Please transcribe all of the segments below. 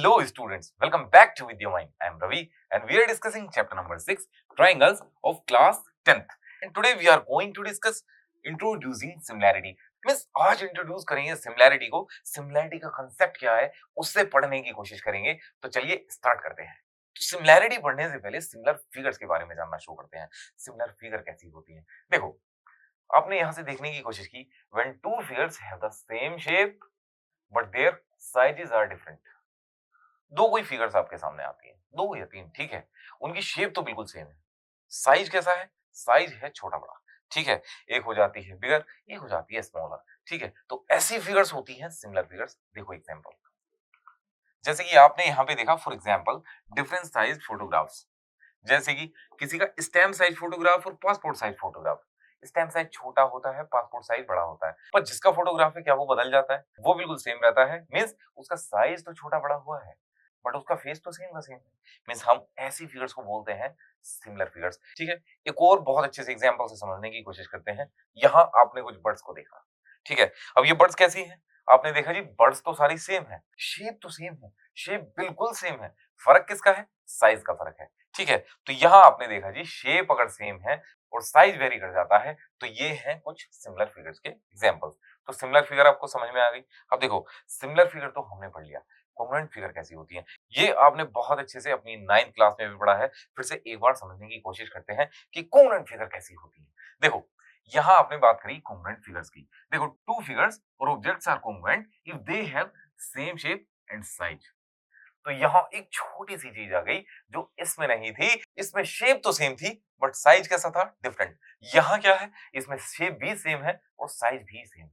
Hello students, welcome back to With Your Mind. I am Ravi and we are discussing chapter number 6, Triangles of class 10th. And today we are going to discuss introducing similarity. Means आज introduce करेंगे similarity को, similarity का concept क्या है उससे पढ़ने की कोशिश करेंगे। तो चलिए स्टार्ट करते हैं। तो सिमिलैरिटी पढ़ने से पहले सिमिलर फिगर्स के बारे में जानना शुरू करते हैं। सिमिलर फिगर कैसी होती है? देखो, आपने यहाँ से देखने की कोशिश की, when two figures have the same shape but their sizes are different. दो कोई फिगर्स आपके सामने आती हैं, दो या तीन, ठीक है, उनकी शेप तो बिल्कुल सेम है, साइज कैसा है? साइज है छोटा बड़ा, ठीक है, एक हो जाती है बिगर, एक हो जाती है स्मॉलर, ठीक है। तो ऐसी फिगर्स होती हैं सिमिलर फिगर्स। देखो एग्जांपल, जैसे कि आपने यहाँ पे देखा, for example different size photographs, जैसे कि किसी का स्टैम्प साइज फोटोग्राफ और passport size photograph. Stamp size छोटा होता है, पासपोर्ट साइज बड़ा होता है, पर जिसका फोटोग्राफ है क्या वो बदल जाता है? वो बिल्कुल सेम रहता है। मींस उसका साइज तो छोटा बड़ा हुआ है बट उसका फेस तो सेम का सेम है। मींस हम ऐसी फिगर्स को बोलते हैं सिमिलर फिगर्स, ठीक है। एक और बहुत अच्छे से एग्जांपल से समझने की कोशिश करते हैं। यहाँ आपने कुछ बर्ड्स को देखा, ठीक है। अब ये बर्ड्स कैसी हैं? आपने देखा जी, बर्ड्स तो सारी सेम है, शेप तो सेम है, शेप बिल्कुल सेम है, फर्क किसका है? साइज का फर्क है, ठीक है। तो यहाँ आपने देखा जी, शेप अगर सेम है और साइज वेरी कर जाता है तो ये हैं कुछ सिमिलर फिगर्स के एग्जांपल्स। तो सिमिलर फिगर आपको समझ में आ गई। अब देखो, सिमिलर फिगर तो हमने पढ़ लिया, कॉन्ग्रुएंट फिगर कैसी होती है ये आपने बहुत अच्छे से अपनी 9th क्लास में भी पढ़ा है। फिर से एक बार समझने की कोशिश करते हैं कि कॉन्ग्रुएंट फिगर कैसी होती है। देखो, यहाँ आपने बात करी कॉन्ग्रुएंट फिगर्स की। देखो, टू फिगर्स और objects are congruent if they have same shape and size. तो यहाँ एक छोटी सी चीज आ गई जो इसमें नहीं थी। इसमें शेप तो सेम थी बट साइज कैसा था? डिफरेंट। यहाँ क्या है? इसमें शेप भी सेम है और साइज भी सेम है,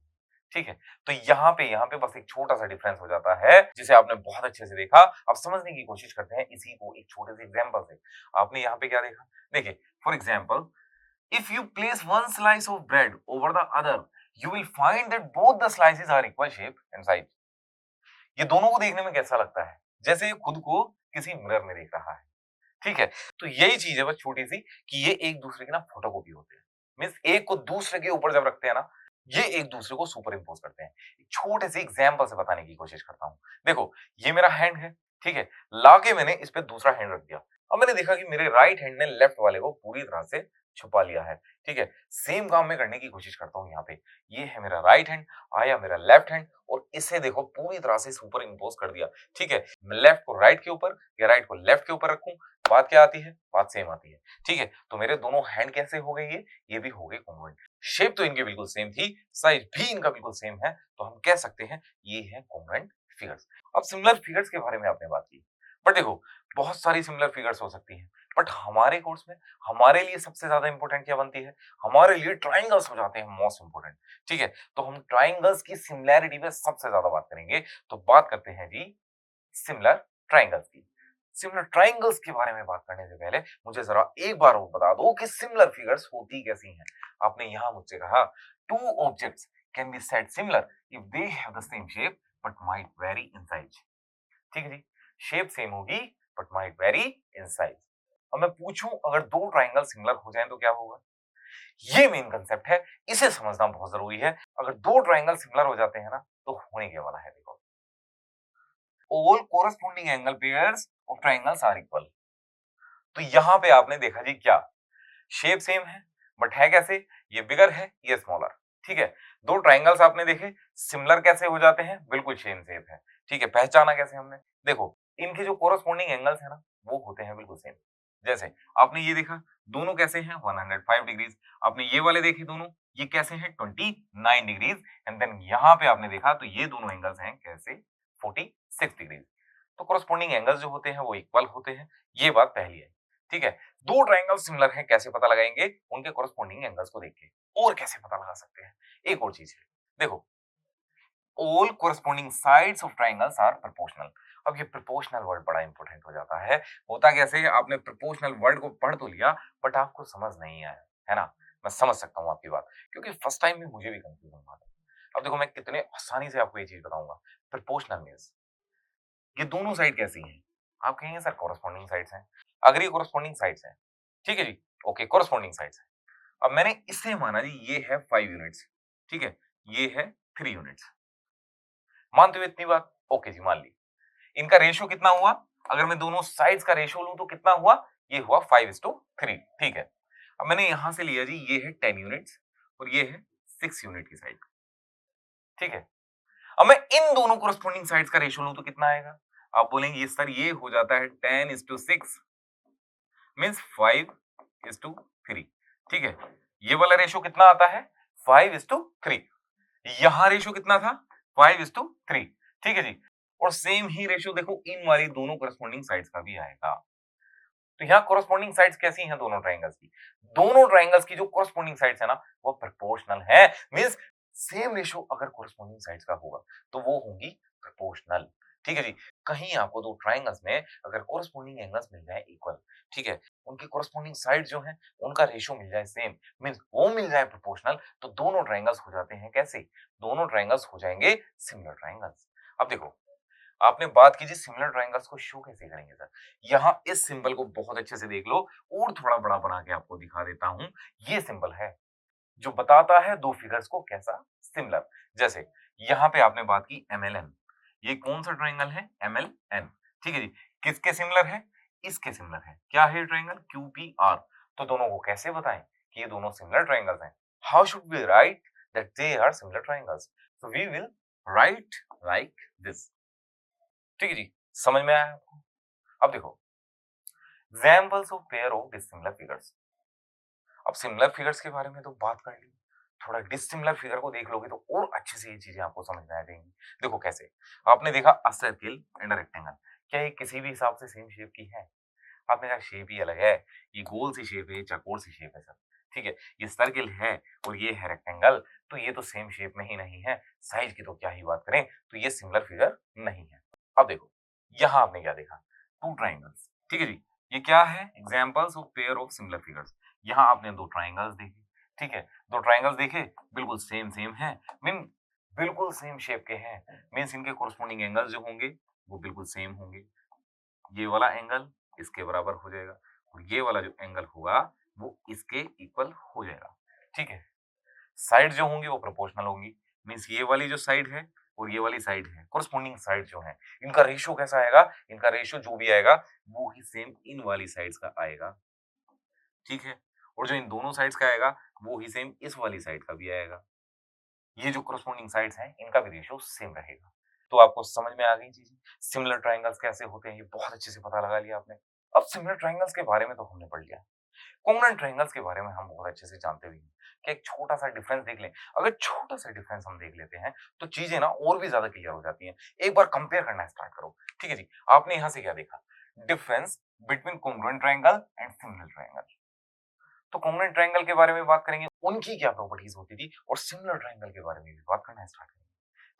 ठीक है। तो यहाँ पे बस एक छोटा सा डिफरेंस हो जाता है जिसे आपने बहुत अच्छे से देखा। अब समझने की कोशिश करते हैं इसी को एक छोटे से एग्जांपल से। आपने यहाँ पे क्या देखा? देखिए, for example, if you place one slice of bread over the other you will find that both the slices are equal shape and size. ये दोनों को देखने में कैसा लगता है? जैसे ये खुद को किसी मिरर में देख रहा है, ठीक है। तो यही चीज है बस छोटी सी, कि ये एक दूसरे की ना फोटोकॉपी होते हैं। मींस एक को दूसरे के ऊपर जब रखते हैं ना, ये एक दूसरे को सुपर इम्पोज करते हैं। एक छोटे से एग्जांपल से बताने की कोशिश करता हूँ। देखो, ये मेरा हैंड है, ठीक है, लाके मैंने इस पे दूसरा हैंड रख दिया। अब मैंने देखा कि मेरे राइट हैंड ने लेफ्ट वाले को पूरी तरह से छुपा लिया है, ठीक है। सेम काम मैं करने की कोशिश करता हूँ यहाँ पे। ये है मेरा राइट हैंड, आया मेरा लेफ्ट हैंड और इसे देखो पूरी तरह से सुपर इम्पोज कर दिया, ठीक है। मैं लेफ्ट को राइट के ऊपर या राइट को लेफ्ट के ऊपर रखूं, बात क्या आती है? बात सेम आती है, ठीक है। तो मेरे दोनों हैंड कैसे हो गए? ये भी हो गए कॉन्ग्रुएंट। शेप तो इनके बिल्कुल सेम थी, साइज भी इनका बिल्कुल सेम है, तो हम कह सकते हैं ये है कॉन्ग्रुएंट फिगर्स। अब सिमिलर फिगर्स के बारे में आपने बात की, बट देखो, बहुत सारी सिमिलर फिगर्स हो सकती हैं, बट हमारे कोर्स में हमारे लिए सबसे ज्यादा इंपॉर्टेंट क्या बनती है? हमारे लिए ट्राइंगल्स हो जाते हैं मोस्ट इंपॉर्टेंट, ठीक है। तो हम ट्राइंगल्स की सिमिलैरिटी में सबसे ज्यादा बात करेंगे। तो बात करते हैं जी सिमिलर ट्राइंगल्स की। सिमिलर ट्राइंगल्स के बारे में बात करने से पहले मुझे जरा एक बार और बता दो कि सिमिलर फिगर्स होती कैसी हैं। आपने यहां मुझसे कहा, two objects can be said similar if they have the same shape but might very in size. ठीक है जी, शेप सेम होगी but might very in size. अब मैं पूछूं, अगर दो ट्राइंगल सिमिलर हो जाएं तो क्या होगा? ये मेन कंसेप्ट है, इसे समझना बहुत जरूरी है। अगर दो ट्राइंगल सिमिलर हो जाते हैं ना, तो होने के वाला है, देखो, all corresponding angle pairs of triangles are equal। तो यहां पे आपने देखा जी, क्या शेप सेम है बट है कैसे? ये बिगर है, ये स्मॉलर, ठीक है। दो ट्राइंगल्स आपने देखे, सिमिलर कैसे हो जाते हैं? बिल्कुल सेम शेप है, ठीक है। पहचाना कैसे हमने? देखो, इनके जो कोरस्पॉन्डिंग एंगल्स है ना, वो होते हैं बिल्कुल सेम। जैसे आपने ये देखा, दोनों कैसे हैं? 105 डिग्रीज। आपने ये वाले देखे दोनों, ये कैसे हैं? 29 डिग्रीज। एंड देन यहाँ पे आपने देखा तो ये दोनों एंगल्स हैं कैसे? 46 डिग्रीज। तो कोरस्पॉन्डिंग एंगल्स जो होते हैं वो इक्वल होते हैं, ये बात पहली है, ठीक है। दो ट्राइंगल सिमिलर हैं, कैसे पता लगाएंगे? उनके कोरस्पॉन्डिंग एंगल्स को देख के। और कैसे पता लगा सकते हैं? एक और चीज है, देखो, all corresponding sides of triangles are proportional. अब ये प्रोपोर्शनल वर्ड बड़ा इंपॉर्टेंट हो जाता है। होता कैसे? आपने प्रोपोर्शनल वर्ड को पढ़ तो लिया बट आपको समझ नहीं आया, है ना। मैं समझ सकता हूँ आपकी बात, क्योंकि फर्स्ट टाइम में मुझे भी कंफ्यूजन हुआ था। अब देखो, मैं कितने आसानी से आपको ये चीज बताऊंगा। प्रोपोर्शनल मींस ये दोनों साइड कैसी हैं? आप कहेंगे सर कोरस्पॉन्डिंग साइड्स हैं। अगर ये कोरस्पॉन्डिंग साइड्स हैं, ठीक है जी, ओके, कोरस्पॉन्डिंग साइड्स हैं। अब मैंने इसे माना जी, ये है 5 यूनिट्स, ठीक है, ये है 3 यूनिट्स। मानते हो इतनी बात? ओके जी, मान ली। इनका रेशियो कितना हुआ, अगर मैं दोनों साइड्स का रेशियो लूं तो कितना हुआ, ये हुआ 5:3। ठीक है, अब मैंने यहां से लिया जी, ये है 10 यूनिट्स और ये है 6 यूनिट की साइड। ठीक है, अब मैं इन दोनों कोरस्पोंडिंग साइड्स का रेशियो लूं तो कितना आएगा, आप बोलेंगे ये सर ये हो जाता है 10:6 मीन्स 5:3। ठीक है, ये वाला रेशियो कितना आता है 5:3। यहां रेशियो कितना था 5:3। ठीक है जी, और सेम ही रेशियो देखो इन वाली दोनों कोरस्पोंडिंग साइड्स का भी आएगा। तो यहाँ कोरस्पोंडिंग साइड्स कैसी हैं दोनों ट्राइंगल्स की, दोनों ट्राइंगल्स की जो कोरस्पोंडिंग साइड्स है ना वो प्रोपोर्शनल है। मींस सेम रेशियो अगर कोरस्पोंडिंग साइड्स का होगा तो वो होंगी प्रोपोर्शनल। ठीक है जी, कहीं आपको दो ट्राइंगल्स में अगर कोरस्पोंडिंग एंगल्स मिल जाए इक्वल, ठीक है, उनकी कोरस्पोंडिंग साइड जो है उनका रेशियो मिल जाए सेम, मींस वो मिल जाए प्रोपोर्शनल, तो दोनों ट्राइंगल्स हो जाते हैं कैसे, दोनों ट्राइंगल्स हो जाएंगे सिमिलर ट्राइंगल्स। अब देखो आपने बात की जी सिमिलर ट्राइंगल्स को शो कैसे करेंगे सर, यहाँ इस सिंबल को बहुत अच्छे से देख लो और थोड़ा बड़ा बना के आपको दिखा देता हूं। ये सिंबल है जो बताता है दो फिगर्स को कैसा सिमिलर। जैसे यहाँ पे आपने बात की MLN, ये कौन सा ट्राइंगल है MLN। ठीक है जी, किसके सिमिलर है, इसके सिमिलर है, क्या है ट्राइंगल QPR। तो दोनों को कैसे बताएं कि ये दोनों सिमिलर ट्राइंगल्स हैं, how should we write that they are similar triangles, so we will write like this. ठीक है जी, समझ में आया आपको। अब देखो examples of pair of dissimilar figures. अब सिमिलर फिगर्स के बारे में तो बात कर ली, थोड़ा डिसिमिलर फिगर को देख लोगे तो और अच्छे से ये चीजें आपको समझ में आ जाएंगी। देखो कैसे, आपने देखा अ सर्किल एंड अ रेक्टेंगल, क्या ये किसी भी हिसाब से सेम शेप की है, आपने कहा शेप ही अलग है, ये गोल सी शेप है, ये चौकोर सी शेप है सर। ठीक है, ये सर्किल है और ये है रेक्टेंगल, तो ये तो सेम शेप में ही नहीं है, साइज की तो क्या ही बात करें, तो ये सिमिलर फिगर नहीं है। अब देखो यहाँ आपने क्या देखा, टू ट्राइंगल्स। ठीक है जी, ये क्या है examples of pair of similar figures. यहाँ आपने दो ट्राइंगल्स देखे, ठीक है, दो ट्राइंगल्स देखे बिल्कुल सेम सेम है, मीन बिल्कुल सेम शेप के हैं, मीन्स इनके कोरस्पोंडिंग एंगल्स जो होंगे वो बिल्कुल सेम होंगे। ये वाला एंगल इसके बराबर हो जाएगा और ये वाला जो एंगल होगा वो इसके इक्वल हो जाएगा। ठीक है, साइड जो होंगी वो प्रोपोर्शनल होंगी, मींस ये वाली जो साइड है और ये वाली साइड है, कोरस्पोंडिंग साइड जो है, इनका रेशियो कैसा आएगा, इनका रेशियो जो भी आएगा वो ही सेम इन वाली साइड्स का आएगा। ठीक है, और जो इन दोनों साइड्स का आएगा वो ही सेम इस वाली साइड का भी आएगा। ये जो कोरस्पोंडिंग साइड्स हैं इनका भी रेशियो सेम रहेगा। तो आपको समझ में आ गई चीजें, सिमिलर ट्राइंगल्स कैसे होते हैं ये बहुत अच्छे से पता लगा लिया आपने। अब सिमिलर ट्राइंगल्स के बारे में तो हमने पढ़ लिया, कॉन्ग्रुएंट ट्रायंगल्स के बारे में हम बहुत अच्छे से जानते भी हैं कि एक छोटा सा डिफरेंस देख लें, अगर छोटा सा डिफरेंस हम देख लेते हैं तो चीजें ना और भी ज्यादा क्लियर हो जाती हैं। एक बार कंपेयर करना स्टार्ट करो। ठीक है जी, आपने यहां से क्या देखा, difference between congruent triangle and similar triangle. तो कॉन्ग्रुएंट ट्रायंगल के बारे में बात करेंगे, उनकी क्या प्रॉपर्टीज होती थी, और सिमिलर ट्रायंगल के बारे में भी बात करना स्टार्ट करेंगे।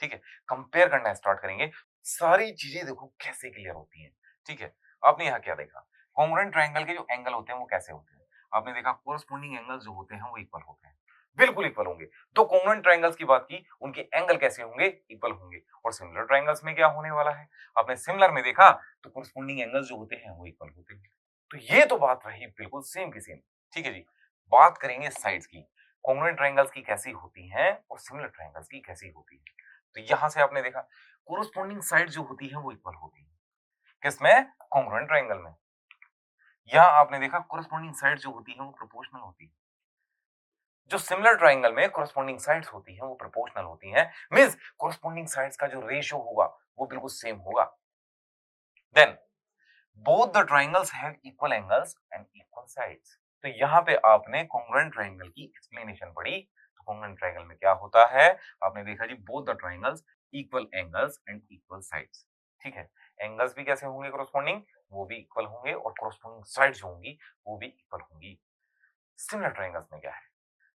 ठीक है, कंपेयर करना स्टार्ट करेंगे, सारी चीजें देखो कैसे क्लियर होती हैं। ठीक है, आपने यहाँ क्या देखा, कॉन्ग्रुएंट ट्रायंगल के जो एंगल होते हैं वो कैसे होते हैं, आपने देखा कोरस्पोंडिंग एंगल्स जो होते हैं वो इक्वल होते हैं, बिल्कुल इक्वल होंगे। तो कॉन्ग्रुएंट ट्रायंगल्स की बात की, उनके एंगल कैसे होंगे, इक्वल होंगे। और सिमिलर ट्रायंगल्स में क्या होने वाला है, आपने सिमिलर में देखा तो कोरस्पोंडिंग एंगल्स जो होते हैं वो इक्वल होते हैं। तो ये तो बात रही बिल्कुल सेम की सेम। ठीक है जी, बात करेंगे साइड्स की, कॉन्ग्रुएंट ट्रायंगल्स की कैसी होती हैं और सिमिलर ट्रायंगल्स की कैसी होती है। तो यहां से आपने देखा कोरस्पोंडिंग साइड जो होती है वो इक्वल होती है, किसमें, कॉन्ग्रुएंट ट्रायंगल में। यहां आपने देखा कोरस्पोंडिंग साइड जो होती है वो प्रोपोर्शनल होती है। जो सिमिलर ट्रायंगल में कोरस्पोंडिंग साइड्स होती हैं वो प्रोपोर्शनल होती हैं, मींस कोरस्पोंडिंग साइड्स का जो रेशियो होगा वो बिल्कुल सेम होगा। Then both the triangles have equal angles and equal sides. तो यहाँ पे आपने कॉन्ग्रुएंट ट्रायंगल की एक्सप्लेनेशन पढ़ी। तो कॉन्ग्रुएंट ट्रायंगल में क्या होता है, आपने देखा जी both the triangles equal angles and equal sides. ठीक है, एंगल्स भी कैसे होंगे कोरस्पोंडिंग, वो भी इक्वल होंगे, और कोरस्पोंडिंग साइड्स जो होंगी वो भी इक्वल होंगी। सिमिलर ट्रायंगल्स में क्या है,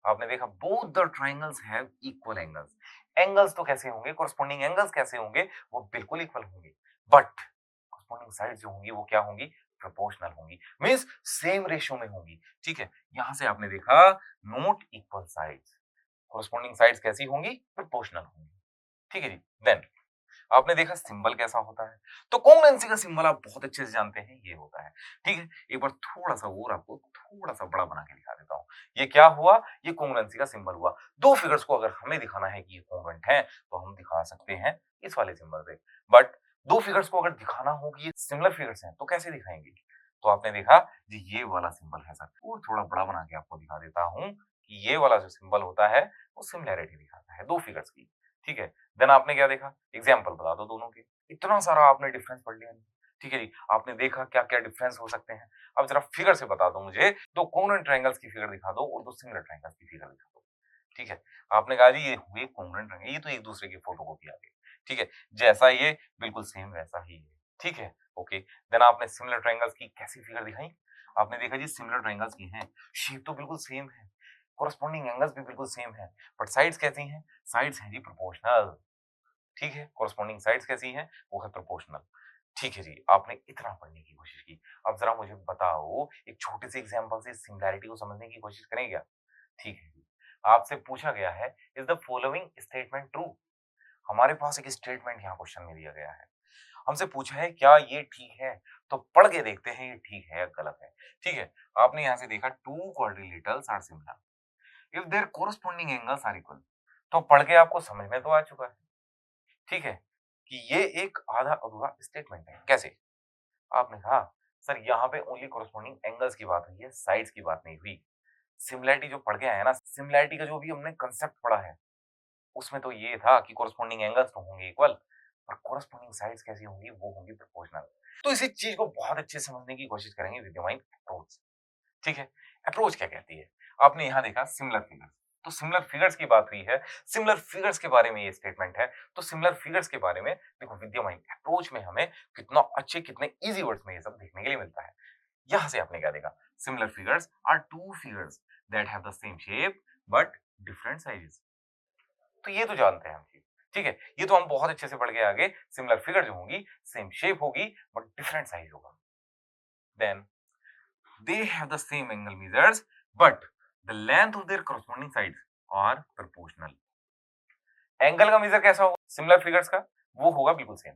आपने देखा both the triangles have equal angles. Angles तो कैसे होंगे, कोरस्पोंडिंग एंगल्स कैसे होंगे, वो बिल्कुल इक्वल होंगे, बट कोरस्पोंडिंग साइड्स जो होंगी वो क्या होंगी, प्रोपोर्शनल होंगी, मींस सेम रेशियो में होंगी। ठीक है, यहां से आपने देखा not equal sides, corresponding sides कैसी होंगी, प्रोपोर्शनल होंगी। ठीक है जी, देन आपने देखा सिंबल कैसा होता है, तो कॉन्ग्रुएंसी का सिंबल आप बहुत अच्छे से जानते हैं, ये होता है। ठीक है, एक बार थोड़ा सा और आपको थोड़ा सा बड़ा बना के दिखा देता हूं। ये क्या हुआ, ये कॉन्ग्रुएंसी का सिंबल हुआ। दो फिगर्स को अगर हमें दिखाना है कि ये कॉन्ग्रुएंट है तो हम दिखा सकते हैं इस वाले सिंबल से, बट दो फिगर्स को अगर दिखाना हो कि ये सिमिलर फिगर्स हैं तो कैसे दिखाएंगे? तो आपने देखा जी ये वाला सिंबल है सर, और थोड़ा बड़ा बना के आपको दिखा देता हूं कि ये वाला जो सिंबल होता है वो सिमिलैरिटी दिखाता है दो फिगर्स की। ठीक है, देन आपने क्या देखा, एग्जाम्पल बता दो दोनों के। इतना सारा आपने डिफरेंस पढ़ लिया। ठीक है जी, आपने देखा क्या क्या डिफरेंस हो सकते हैं। अब जरा फिगर से बता दो मुझे, दो कॉन्ग्रुएंट ट्रायंगल्स की फिगर दिखा दो और दो सिमिलर ट्रायंगल्स की फिगर दिखा दो। ठीक है, आपने कहा जी ये हुए कॉन्ग्रुएंट ट्रायंगल, ये तो एक दूसरे की फोटोकॉपी आ गई। ठीक है, जैसा ये बिल्कुल सेम वैसा ही है। ठीक है, ओके। देन आपने सिमिलर ट्रायंगल्स की कैसी फिगर दिखाई? आपने देखा जी सिमिलर ट्रायंगल्स की हैं, शेप तो बिल्कुल सेम है, कॉरेस्पॉन्डिंग एंगल्स भी बिल्कुल सेम है, बट साइड्स कैसी हैं? साइड्स हैं जी प्रोपोर्शनल। ठीक है, कॉरेस्पॉन्डिंग साइड्स कैसी हैं? वो है प्रोपोर्शनल। ठीक है जी, आपने इतना पढ़ने की कोशिश की। अब जरा मुझे बताओ, एक छोटे से एग्जांपल से सिमिलैरिटी को समझने की कोशिश करें क्या? ठीक है जी, आपसे पूछा गया है, is the following statement true? हमारे पास एक स्टेटमेंट यहाँ क्वेश्चन में दिया गया है। हमसे पूछा है क्या ये ठीक है? तो पढ़ के देखते हैं ये ठीक है या गलत है। ठीक है, आपने यहाँ से देखा two quadrilaterals are similar if their corresponding angles are equal. तो पढ़ के आपको समझ में तो आ चुका है, ठीक है, कि ये एक आधा अधूरा स्टेटमेंट है। कैसे? आपने कहा सर यहाँ पे ओनली कोरेस्पोंडिंग एंगल्स की बात हुई है, साइड्स की बात नहीं हुई। सिमिलैरिटी जो पढ़ के आए हैं ना, सिमिलैरिटी का जो भी हमने कांसेप्ट पढ़ा है, उसमें तो ये था कि कोरेस्पोंडिंग एंगल्स तो होंगे इक्वल, पर कोरेस्पोंडिंग साइड्स कैसी होंगी? वो होंगी प्रोपोर्शनल। तो इसी चीज को बहुत अच्छे से समझने की कोशिश करेंगे विद द माइंड अप्रोच। ठीक है, अप्रोच क्या कहती है? आपने यहाँ देखा सिमिलर फिगर्स, तो सिमिलर फिगर्स की बात हुई है, सिमिलर फिगर्स के बारे में ये स्टेटमेंट है। तो सिमिलर फिगर्स के बारे में देखो, विद द माइंड अप्रोच में हमें कितना अच्छे, कितने इजी वर्ड्स में ये सब देखने के लिए मिलता है। यहाँ से आपने क्या देखा, similar figures are two figures that have the same shape but different sizes. तो ये तो जानते हैं हम चीज। ठीक है, ये तो हम बहुत अच्छे से पढ़ गए आगे। सिमिलर फिगर जो होंगी सेम शेप होगी बट डिफरेंट साइज होगा। Then they have the same angle measures but the length of their corresponding sides are proportional। Angle का मेजर कैसा होगा सिमिलर फिगर्स का? वो होगा बिल्कुल सेम।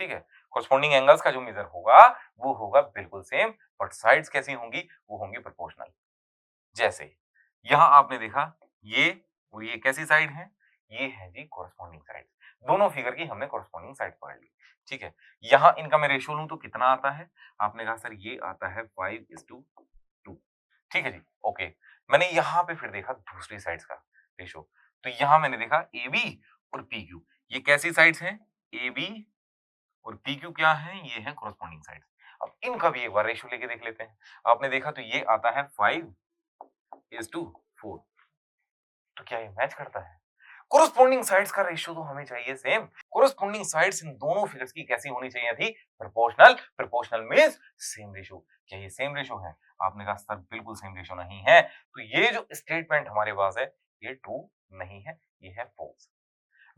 ठीक है, कोरेस्पोंडिंग एंगल्स का जो मेजर होगा वो होगा बिल्कुल सेम, बट साइड्स कैसी होंगी? वो होंगी प्रोपोर्शनल। जैसे यहां आपने देखा ये और ये कैसी साइड है? ये है जी कोरेस्पोंडिंग साइड। दोनों फिगर की हमने कोरेस्पोंडिंग साइड पकड़ ली। ठीक है, यहां इनका मैं रेशियो लूं तो कितना आता है? आपने कहा सर ये आता है 5:2। ठीक है जी, ओके। मैंने यहाँ पे फिर देखा दूसरी साइड्स का रेशो। तो यहाँ मैंने देखा AB और PQ, ये कैसी साइड्स हैं? AB और PQ क्या है? ये है कोरेस्पोंडिंग साइड्स। अब इनका भी एक बार रेशो लेके देख लेते हैं। आपने देखा तो ये आता है 5:4। तो क्या ये मैच करता है? कोरेस्पोंडिंग साइड्स का रेशियो तो हमें चाहिए सेम। कोरेस्पोंडिंग साइड्स इन दोनों फिगर्स की कैसी होनी चाहिए थी? Proportional. Proportional means same ratio. क्या ये सेम रेशियो है? आपने कहा सर बिल्कुल सेम रेशियो नहीं है। तो ये जो स्टेटमेंट हमारे पास है ये ट्रू नहीं है, ये है false.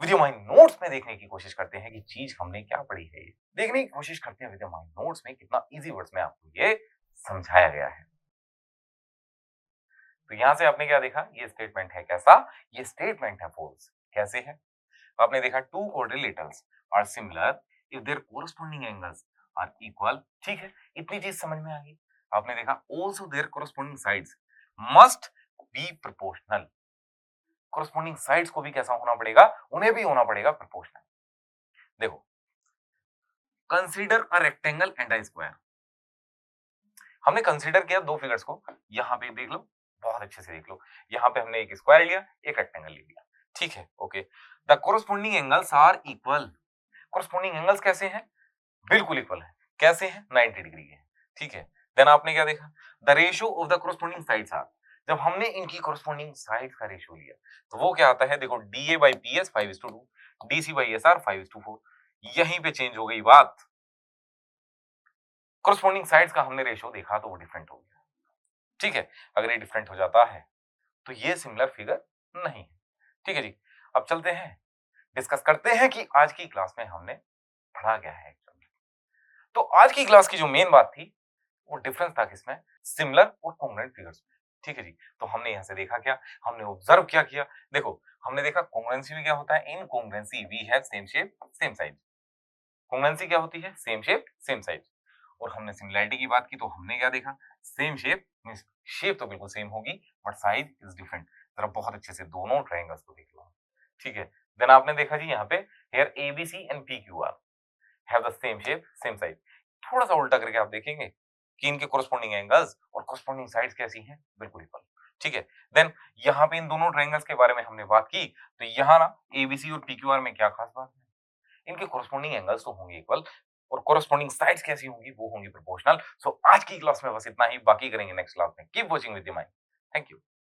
With your mind notes में देखने की कोशिश करते हैं कि चीज हमने क्या पढ़ी है। ये देखने की कोशिश करते हैं विद योर माइंड नोट्स में कितना इजी वर्ड्स में आपको ये समझाया गया है। तो यहां से आपने क्या देखा? ये स्टेटमेंट है कैसा? ये स्टेटमेंट है फॉल्स। कैसे है? आपने देखा two coordinators are similar if their corresponding angles are equal. ठीक है, इतनी चीज समझ में आ गई। आपने देखा also their corresponding sides must be proportional. Corresponding sides को भी कैसा होना पड़ेगा? उन्हें भी होना पड़ेगा प्रोपोर्शनल। देखो, consider a rectangle and a square. हमने कंसीडर किया दो फिगर्स को, यहां पे देख लो, बहुत अच्छे से देख लो। यहां पे हमने एक स्क्वायर लिया, एक रेक्टेंगल ले लिया। ठीक है, okay. The corresponding angles are equal. Corresponding angles कैसे हैं? बिल्कुल इक्वल है। कैसे हैं? 90 डिग्री के। ठीक है, देन आपने क्या देखा? The ratio of the corresponding sides are. जब हमने इनकी कोरेस्पोंडिंग साइड्स का रेशियो लिया तो वो क्या आता है? देखो DA/PS 5:2, DC/SR 5:4। यहीं पे चेंज हो गई बात। कोरेस्पोंडिंग साइड्स का हमने रेशियो देखा तो वो डिफरेंट हो गया। ठीक है, अगर ये डिफरेंट हो जाता है तो ये सिमिलर फिगर नहीं है। ठीक है जी, अब चलते हैं, डिस्कस करते हैं कि आज की क्लास में हमने पढ़ा क्या है। तो आज की क्लास की जो मेन बात थी वो डिफरेंस था किसमें? सिमिलर और कॉन्ग्रुएंट फिगर्स में। ठीक है जी, तो हमने यहां से देखा क्या? हमने ऑब्जर्व क्या किया? देखो, हमने देखा कॉन्ग्रुएंसी में क्या होता है? In congruency we have same shape same size. Congruency क्या होती है? Same shape same size. और हमने सिमिलैरिटी की बात की तो हमने क्या देखा? सेम शेप मींस शेप तो बिल्कुल सेम होगी बट साइज इज डिफरेंट। जरा बहुत अच्छे से दोनों ट्रायंगल्स को देख लो। ठीक है, देन आपने देखा जी यहाँ पे here ABC and PQR। Have the same shape, same size. थोड़ा सा उल्टा करके आप देखेंगे कि इनके कोरस्पॉन्डिंग एंगल्स और कोरस्पॉन्डिंग साइड्स कैसी हैं, बिल्कुल इक्वल। ठीक है, देन यहाँ पे इन दोनों ट्रायंगल्स के बारे में हमने बात की, तो यहाँ ना एबीसी और पीक्यूआर में क्या खास बात है, इनके कोरस्पॉन्डिंग एंगल्स तो होंगे इक्वल और कोरस्पॉन्डिंग साइड्स कैसी होंगी, वो होंगी प्रोपोर्शनल। सो आज की क्लास में बस इतना ही, बाकी करेंगे नेक्स्ट क्लास में। Keep watching with your mind. Thank you.